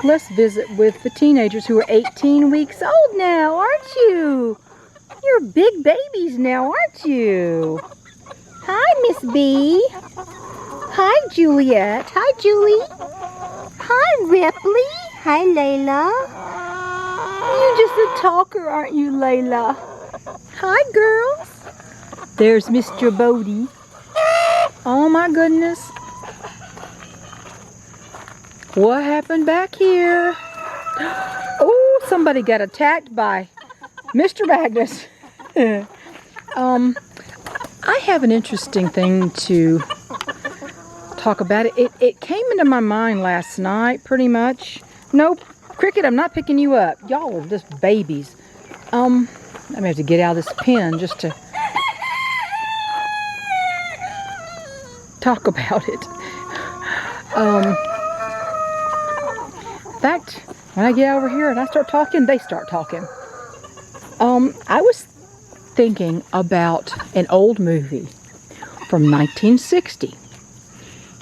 let's visit with the teenagers who are 18 weeks old now, aren't you? You're big babies now, aren't you? Hi, Miss B. Hi, Juliet. Hi, Julie. Hi, Ripley. Hi, Layla. You're just a talker, aren't you, Layla? Hi, girls. There's Mr. Bodie. Oh, my goodness. What happened back here? Oh, somebody got attacked by Mr. Magnus. I have an interesting thing to talk about. It came into my mind last night, pretty much. Nope, Cricket, I'm not picking you up. Y'all are just babies. I may have to get out of this pen just to talk about it. In fact, when I get over here and I start talking, they start talking. I was thinking about an old movie from 1960.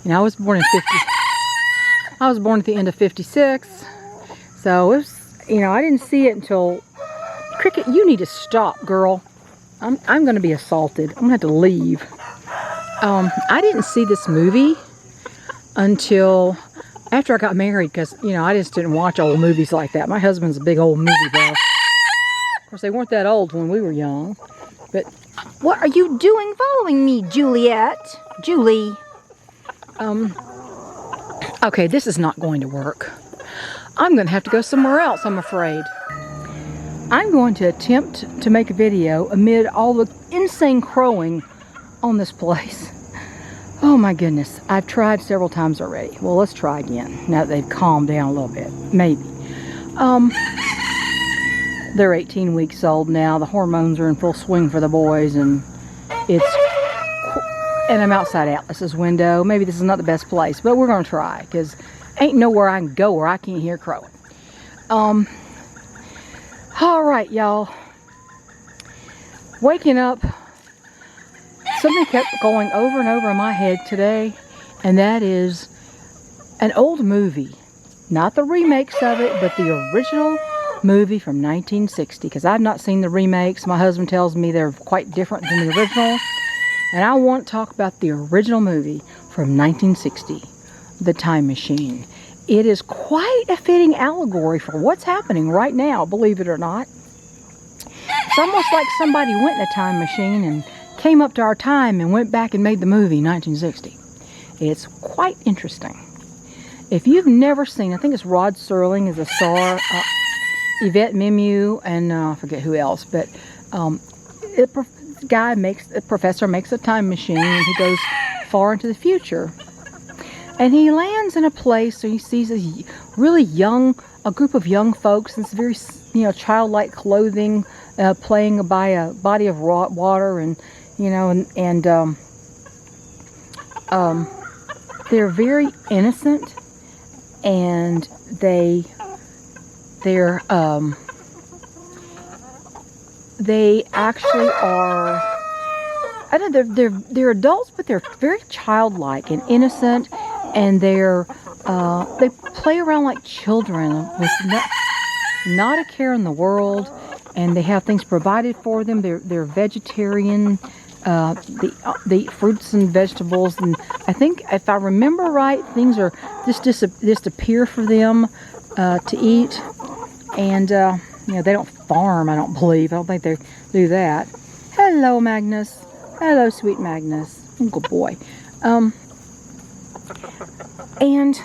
And I was born in I was born at the end of 56. So it was, I didn't see it until Cricket, you need to stop, girl. I'm going to be assaulted. I'm going to have to leave. I didn't see this movie until after I got married because, I just didn't watch old movies like that. My husband's a big old movie buff. Of course, they weren't that old when we were young. But what are you doing following me, Juliet? Julie. Okay, this is not going to work. I'm going to have to go somewhere else, I'm afraid. I'm going to attempt to make a video amid all the insane crowing on this place. Oh my goodness, I've tried several times already. Well, let's try again, now that they've calmed down a little bit, maybe. They're 18 weeks old now, the hormones are in full swing for the boys, and I'm outside Atlas's window. Maybe this is not the best place, but we're going to try, because ain't nowhere I can go where I can't hear crowing. Alright, y'all. Waking up, something kept going over and over in my head today, and that is an old movie. Not the remakes of it, but the original movie from 1960, because I've not seen the remakes. My husband tells me they're quite different than the original, and I want to talk about the original movie from 1960, The Time Machine. It is quite a fitting allegory for what's happening right now, believe it or not. It's almost like somebody went in a time machine and came up to our time and went back and made the movie 1960. It's quite interesting. If you've never seen, I think it's Rod Serling is a star, Yvette Mimieux, and I forget who else, but the professor makes a time machine and he goes far into the future. And he lands in a place where he sees a really a group of young folks in very, childlike clothing, playing by a body of water, and they're very innocent, and they actually are. I don't know, they're adults, but they're very childlike and innocent, and they play around like children with not a care in the world, and they have things provided for them. They're vegetarian. They eat fruits and vegetables, and I think if I remember right, things are just appear for them to eat, and they don't farm. I don't think they do that. Hello, Magnus. Hello, sweet Magnus. Good boy. And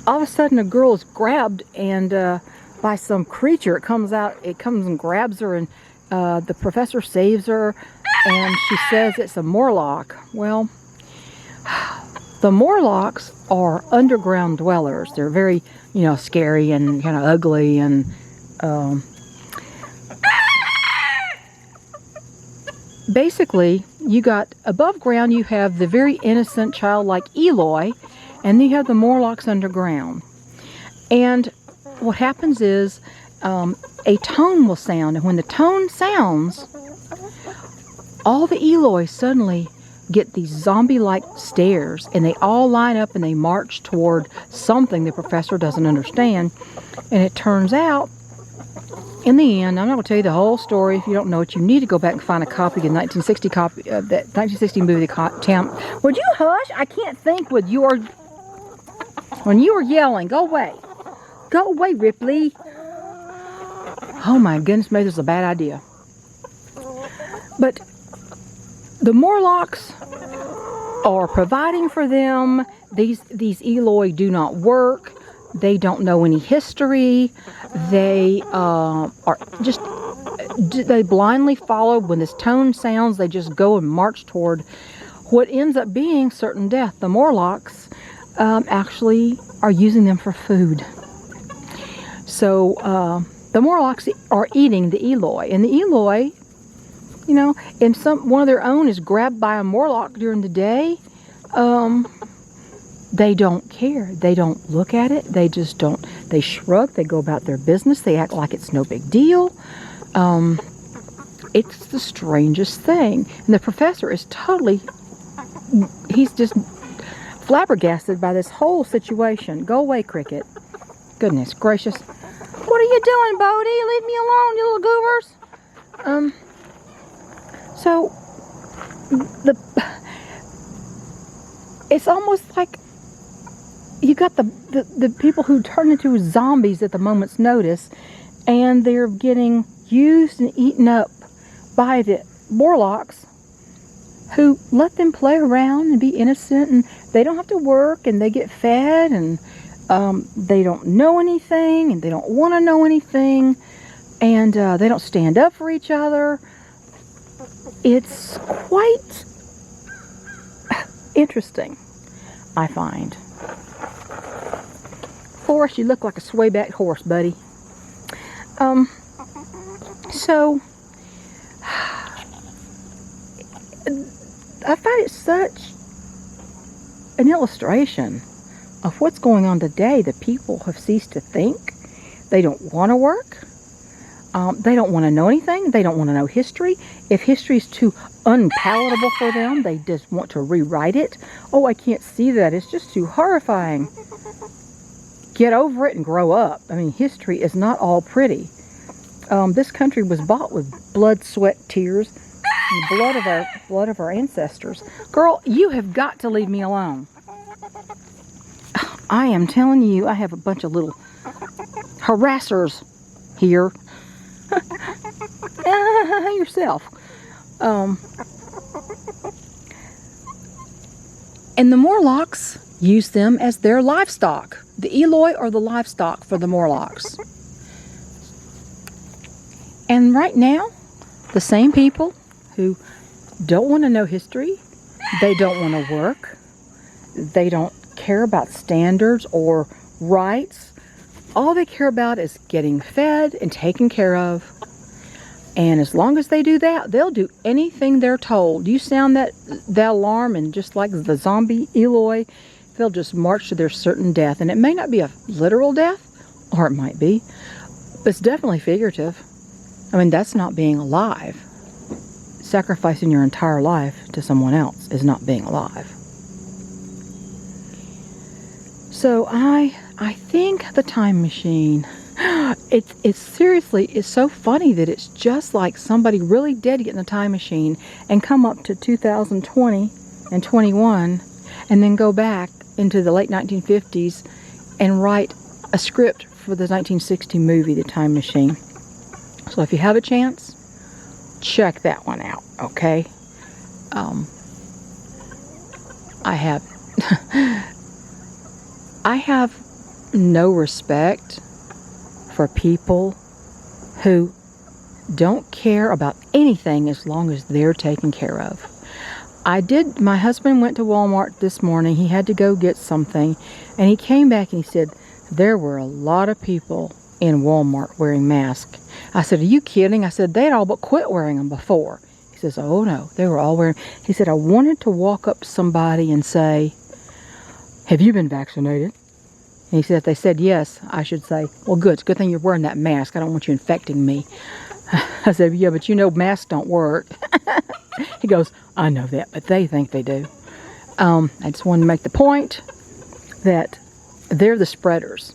all of a sudden, a girl is grabbed and by some creature. It comes and grabs her, and the professor saves her, and she says it's a Morlock. Well, the Morlocks are underground dwellers. They're very, scary and kind of ugly, and basically, you got above ground, you have the very innocent, childlike Eloy, and then you have the Morlocks underground. And what happens is a tone will sound, and when the tone sounds, all the Eloy suddenly get these zombie-like stares, and they all line up and they march toward something the professor doesn't understand. And it turns out, in the end, I'm not going to tell you the whole story. If you don't know it, you need to go back and find a copy of the 1960 copy of that 1960 movie. Would you hush? I can't think with your... When you were yelling, go away. Go away, Ripley. Oh my goodness, maybe this is a bad idea. But the Morlocks are providing for them. These Eloi do not work. They don't know any history. They they blindly follow. When this tone sounds, they just go and march toward what ends up being certain death. The Morlocks actually are using them for food. So the Morlocks are eating the Eloi, and the Eloi, you know, and one of their own is grabbed by a Morlock during the day. They don't care. They don't look at it. They just don't. They shrug. They go about their business. They act like it's no big deal. It's the strangest thing. And the professor is totally, he's just flabbergasted by this whole situation. Go away, Cricket. Goodness gracious. What are you doing, Bodie? Leave me alone, you little goobers. So, it's almost like you got the people who turn into zombies at the moment's notice, and they're getting used and eaten up by the Morlocks, who let them play around and be innocent, and they don't have to work, and they get fed, and they don't know anything, and they don't want to know anything, and they don't stand up for each other. It's quite interesting, I find. Forrest, you look like a swayback horse, buddy. So I find it such an illustration of what's going on today. The people have ceased to think. They don't want to work. They don't want to know anything. They don't want to know history. If history is too unpalatable for them, they just want to rewrite it. Oh, I can't see that. It's just too horrifying. Get over it and grow up. I mean, history is not all pretty. This country was bought with blood, sweat, tears, and the blood of our ancestors. Girl, you have got to leave me alone. I am telling you, I have a bunch of little harassers here. Yourself. And the Morlocks use them as their livestock. The Eloi are the livestock for the Morlocks. And right now, the same people who don't want to know history, they don't want to work, they don't care about standards or rights. All they care about is getting fed and taken care of. And as long as they do that, they'll do anything they're told. You sound that alarm, and just like the zombie Eloi, they'll just march to their certain death. And it may not be a literal death, or it might be, but it's definitely figurative. I mean, that's not being alive. Sacrificing your entire life to someone else is not being alive. So I think the time machine, it's seriously, it's so funny that it's just like somebody really did get in the time machine and come up to 2020 and 21 and then go back into the late 1950s and write a script for the 1960 movie, The Time Machine. So if you have a chance, check that one out, okay? I have no respect for people who don't care about anything as long as they're taken care of. My husband went to Walmart this morning. He had to go get something, and he came back and he said, there were a lot of people in Walmart wearing masks. I said, are you kidding? I said, they'd all but quit wearing them before. He says, oh no, they were all wearing. He said, I wanted to walk up to somebody and say, have you been vaccinated? And he said, if they said yes, I should say, well, good. It's a good thing you're wearing that mask. I don't want you infecting me. I said, yeah, but you know masks don't work. He goes, I know that, but they think they do. I just wanted to make the point that they're the spreaders.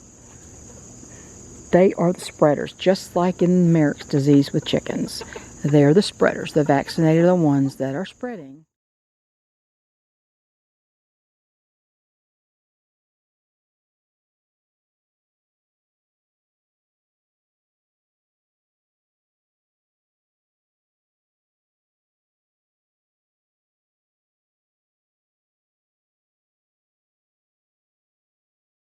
They are the spreaders, just like in Merrick's disease with chickens. They're the spreaders. The vaccinated are the ones that are spreading.